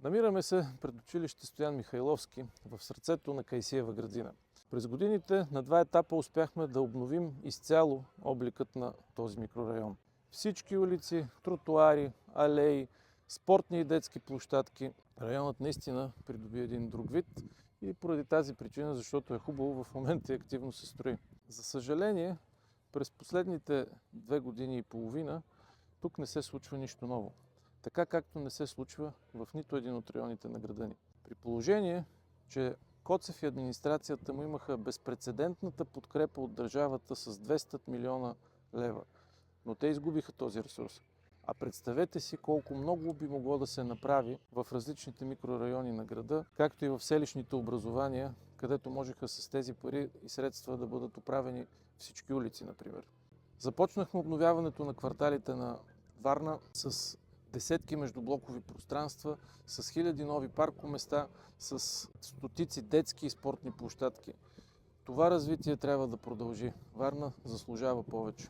Намираме се пред училище Стоян Михайловски в сърцето на Кайсиева градина. През годините на 2 етапа успяхме да обновим изцяло обликът на този микрорайон. Всички улици, тротуари, алеи, спортни и детски площадки. Районът наистина придоби един друг вид и поради тази причина, защото е хубаво, в момента активно се строи. За съжаление, през последните 2 години и половина тук не се случва нищо ново. Така както не се случва в нито един от районите на града ни. При положение, че Коцев и администрацията му имаха безпрецедентната подкрепа от държавата с 200 милиона лева, но те изгубиха този ресурс. А представете си колко много би могло да се направи в различните микрорайони на града, както и в селищните образования, където можеха с тези пари и средства да бъдат оправени всички улици, например. Започнахме обновяването на кварталите на Варна с десетки междублокови пространства, с хиляди нови паркоместа, с стотици детски и спортни площадки. Това развитие трябва да продължи. Варна заслужава повече.